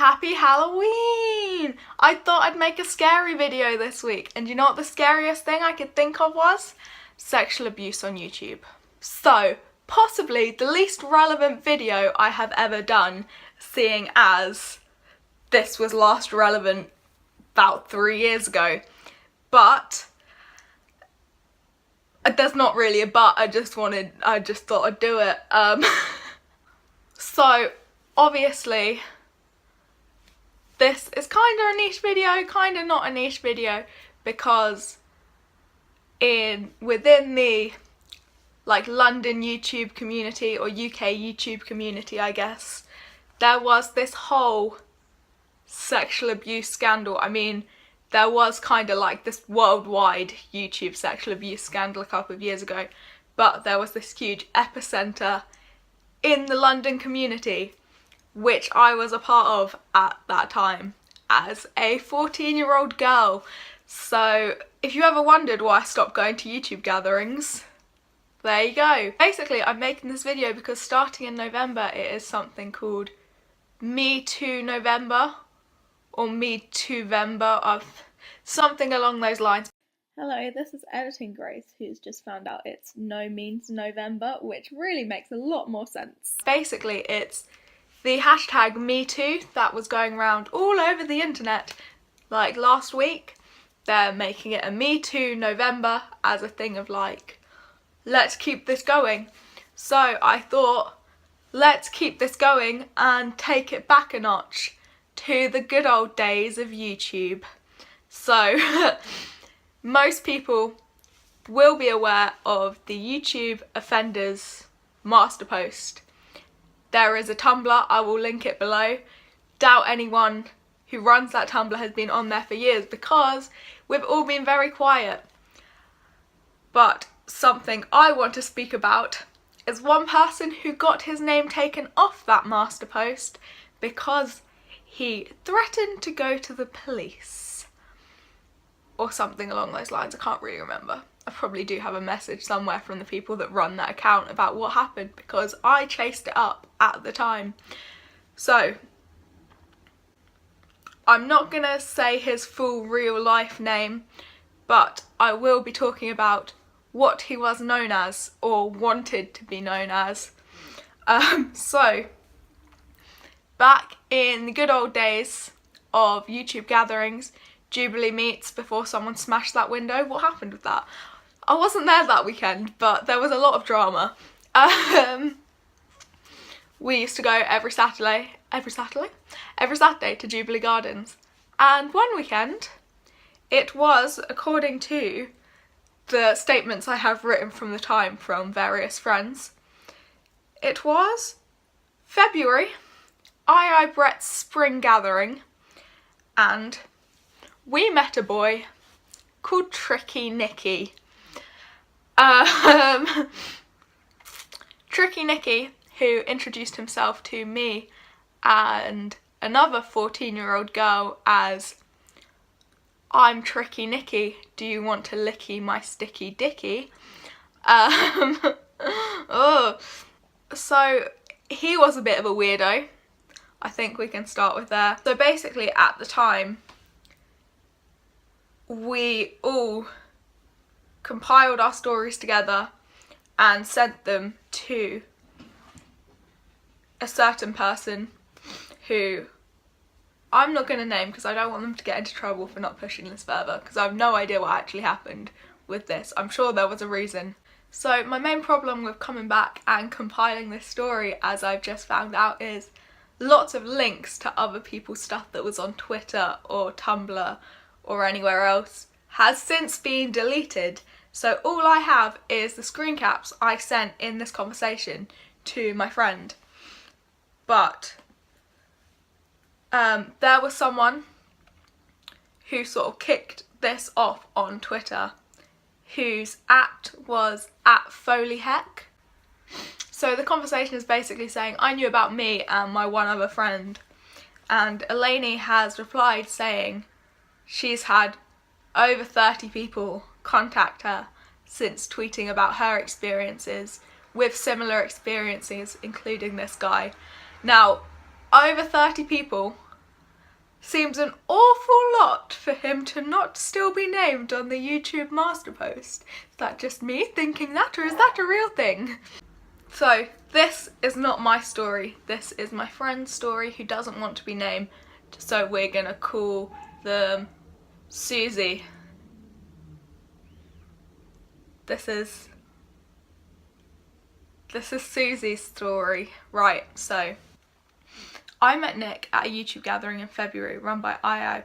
Happy Halloween! I thought I'd make a scary video this week, and you know what the scariest thing I could think of was? Sexual abuse on YouTube. So, possibly the least relevant video I have ever done, seeing as this was last relevant about 3 years ago. But there's not really a but, I just thought I'd do it. So obviously this is kind of a niche video, kind of not a niche video, because within the London YouTube community, or UK YouTube community I guess, there was this whole sexual abuse scandal. I mean, there was kind of this worldwide YouTube sexual abuse scandal a couple of years ago, but there was this huge epicenter in the London community, which I was a part of at that time as a 14-year-old girl. So if you ever wondered why I stopped going to YouTube gatherings, there you go. Basically, I'm making this video because starting in November it is something called Me Too November, or Me Too-vember, of something along those lines. Hello, this is Editing Grace, who's just found out it's NoMeansNovember, which really makes a lot more sense. Basically, it's the hashtag #MeToo that was going around all over the internet last week. They're making it a Me Too November as a thing of let's keep this going. So I thought, let's keep this going and take it back a notch to the good old days of YouTube. So most people will be aware of the YouTube offenders master post. There is a Tumblr, I will link it below. Doubt anyone who runs that Tumblr has been on there for years because we've all been very quiet. But something I want to speak about is one person who got his name taken off that master post because he threatened to go to the police. Or something along those lines, I can't really remember. I probably do have a message somewhere from the people that run that account about what happened because I chased it up at the time. So, I'm not gonna say his full real life name, but I will be talking about what he was known as, or wanted to be known as. So, back in the good old days of YouTube gatherings, Jubilee meets before someone smashed that window. What happened with that? I wasn't there that weekend, but there was a lot of drama. We used to go every Saturday to Jubilee Gardens. And one weekend, it was, according to the statements I have written from the time from various friends, it was February, Brett's spring gathering, and we met a boy called Tricky Nicky. Tricky Nicky, who introduced himself to me and another 14-year-old girl as, "I'm Tricky Nicky, do you want to licky my sticky dicky?" So he was a bit of a weirdo. I think we can start with there. So basically at the time, we all compiled our stories together and sent them to a certain person who I'm not going to name because I don't want them to get into trouble for not pushing this further, because I have no idea what actually happened with this. I'm sure there was a reason. So my main problem with coming back and compiling this story, as I've just found out, is lots of links to other people's stuff that was on Twitter or Tumblr or anywhere else has since been deleted. So all I have is the screen caps I sent in this conversation to my friend. But there was someone who sort of kicked this off on Twitter, whose was @FoleyHeck. So the conversation is basically saying, I knew about me and my one other friend, and Eleni has replied saying she's had over 30 people contact her since tweeting about her experiences with similar experiences, including this guy. Now, over 30 people seems an awful lot for him to not still be named on the YouTube master post. Is that just me thinking that, or is that a real thing? So this is not my story, this is my friend's story who doesn't want to be named, so we're gonna call them Susie. This is Susie's story. Right, so I met Nick at a YouTube gathering in February run by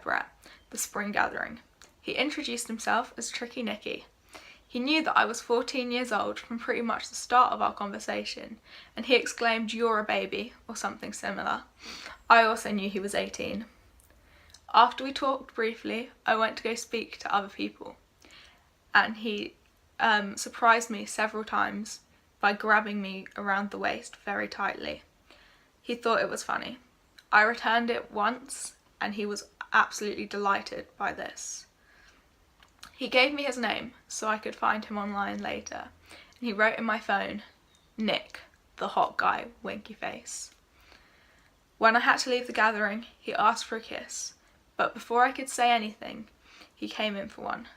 Brett, the spring gathering. He introduced himself as Tricky Nicky. He knew that I was 14 years old from pretty much the start of our conversation, and he exclaimed, "You're a baby," or something similar. I also knew he was 18. After we talked briefly, I went to go speak to other people, and he surprised me several times by grabbing me around the waist very tightly. He thought it was funny. I returned it once, and he was absolutely delighted by this. He gave me his name so I could find him online later, and he wrote in my phone, "Nick, the hot guy, winky face." When I had to leave the gathering, he asked for a kiss, but before I could say anything, he came in for one.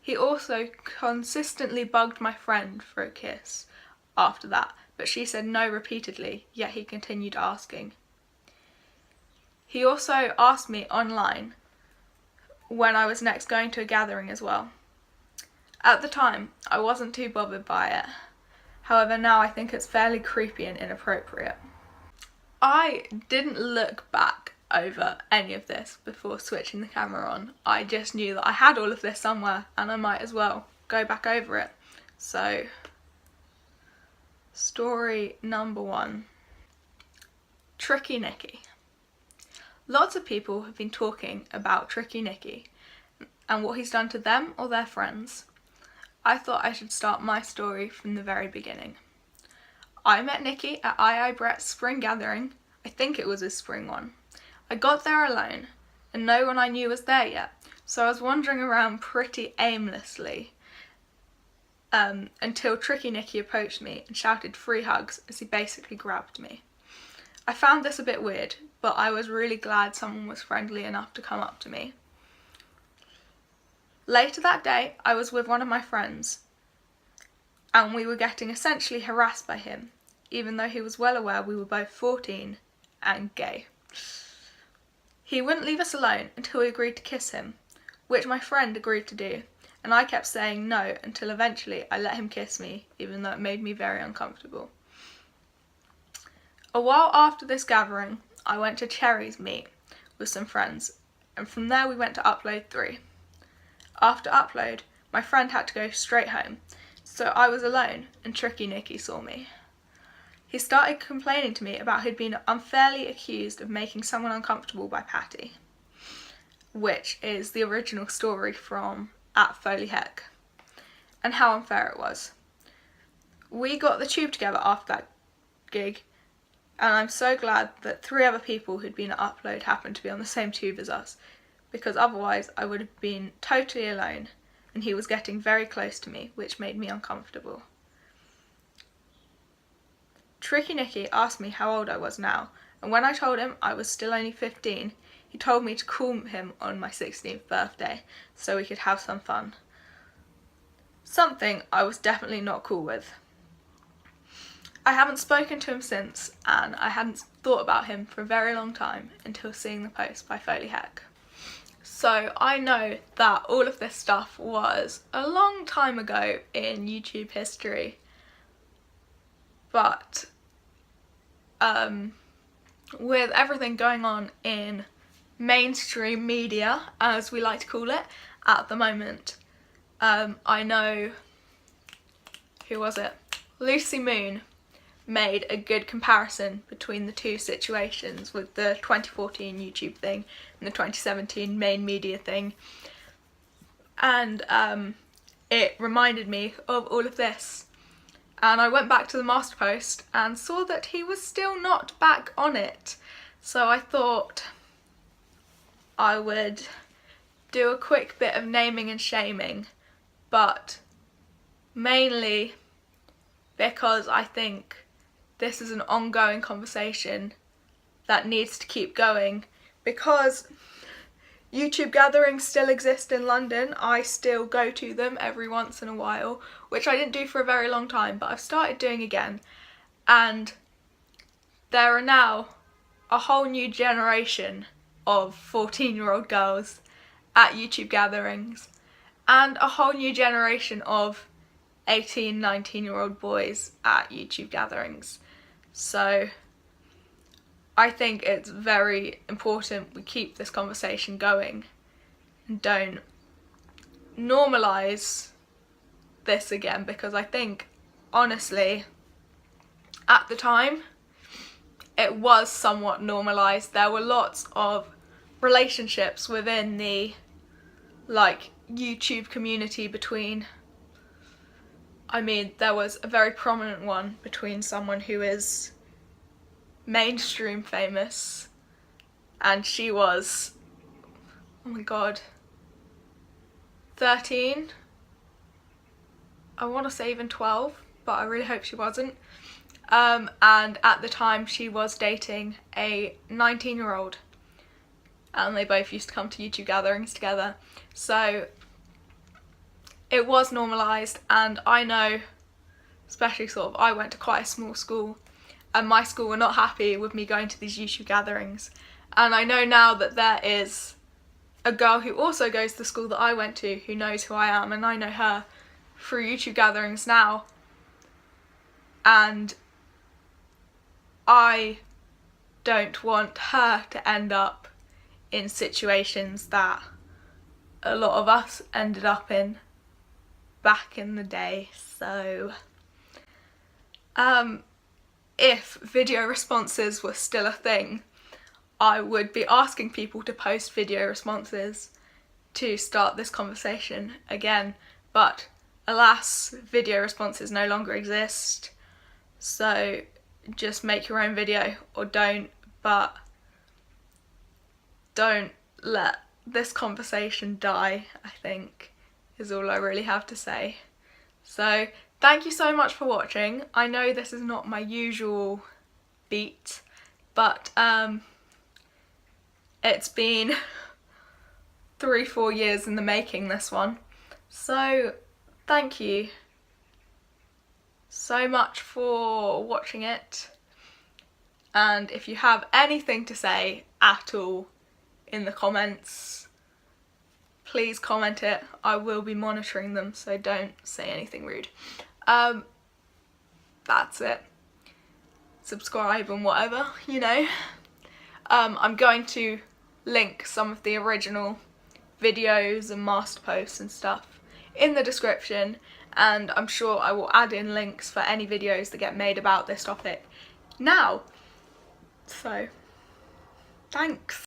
He also consistently bugged my friend for a kiss after that, but she said no repeatedly, yet he continued asking. He also asked me online when I was next going to a gathering as well. At the time, I wasn't too bothered by it. However, now I think it's fairly creepy and inappropriate. I didn't look back over any of this before switching the camera on. I just knew that I had all of this somewhere and I might as well go back over it. So, story number 1. Tricky Nicky. Lots of people have been talking about Tricky Nicky and what he's done to them or their friends. I thought I should start my story from the very beginning. I met Nicky at Brett's spring gathering. I think it was his spring one. I got there alone and no one I knew was there yet, so I was wandering around pretty aimlessly until Tricky Nicky approached me and shouted free hugs as he basically grabbed me. I found this a bit weird, but I was really glad someone was friendly enough to come up to me. Later that day, I was with one of my friends, and we were getting essentially harassed by him, even though he was well aware we were both 14 and gay. He wouldn't leave us alone until we agreed to kiss him, which my friend agreed to do, and I kept saying no until eventually I let him kiss me, even though it made me very uncomfortable. A while after this gathering, I went to Cherry's meet with some friends, and from there we went to Upload 3. After Upload, my friend had to go straight home, so I was alone and Tricky Nicky saw me. He started complaining to me about he'd been unfairly accused of making someone uncomfortable by Patty, which is the original story from @FoleyHeck, and how unfair it was. We got the tube together after that gig, and I'm so glad that 3 other people who'd been at Upload happened to be on the same tube as us, because otherwise I would have been totally alone, and he was getting very close to me, which made me uncomfortable. Tricky Nicky asked me how old I was now, and when I told him I was still only 15, he told me to call him on my 16th birthday so we could have some fun. Something I was definitely not cool with. I haven't spoken to him since, and I hadn't thought about him for a very long time until seeing the post by FoleyHeck. So I know that all of this stuff was a long time ago in YouTube history, but with everything going on in mainstream media, as we like to call it, at the moment, I know, who was it? Lucy Moon made a good comparison between the two situations with the 2014 YouTube thing and the 2017 main media thing, and it reminded me of all of this, and I went back to the master post and saw that he was still not back on it, so I thought I would do a quick bit of naming and shaming, but mainly because I think this is an ongoing conversation that needs to keep going because YouTube gatherings still exist in London, I still go to them every once in a while, which I didn't do for a very long time, but I've started doing again. And there are now a whole new generation of 14-year-old girls at YouTube gatherings, and a whole new generation of 18, 19-year-old boys at YouTube gatherings. So I think it's very important we keep this conversation going and don't normalise this again, because I think, honestly, at the time, it was somewhat normalised. There were lots of relationships within the, like, YouTube community between, I mean, there was a very prominent one between someone who is mainstream famous, and she was, oh my god, 13, I want to say even 12, but I really hope she wasn't. And at the time she was dating a 19-year-old, and they both used to come to YouTube gatherings together. So it was normalised, and I know, especially sort of, I went to quite a small school, and my school were not happy with me going to these YouTube gatherings. And I know now that there is a girl who also goes to the school that I went to who knows who I am, and I know her through YouTube gatherings now. And I don't want her to end up in situations that a lot of us ended up in back in the day. So if video responses were still a thing, I would be asking people to post video responses to start this conversation again, but alas, video responses no longer exist, so just make your own video or don't, but don't let this conversation die, I think, is all I really have to say. So thank you so much for watching. I know this is not my usual beat, but it's been 3-4 years in the making, this one. So thank you so much for watching it, and if you have anything to say at all in the comments, please comment it. I will be monitoring them, so don't say anything rude. That's it. Subscribe and whatever, you know. I'm going to link some of the original videos and master posts and stuff in the description, and I'm sure I will add in links for any videos that get made about this topic now. So, thanks.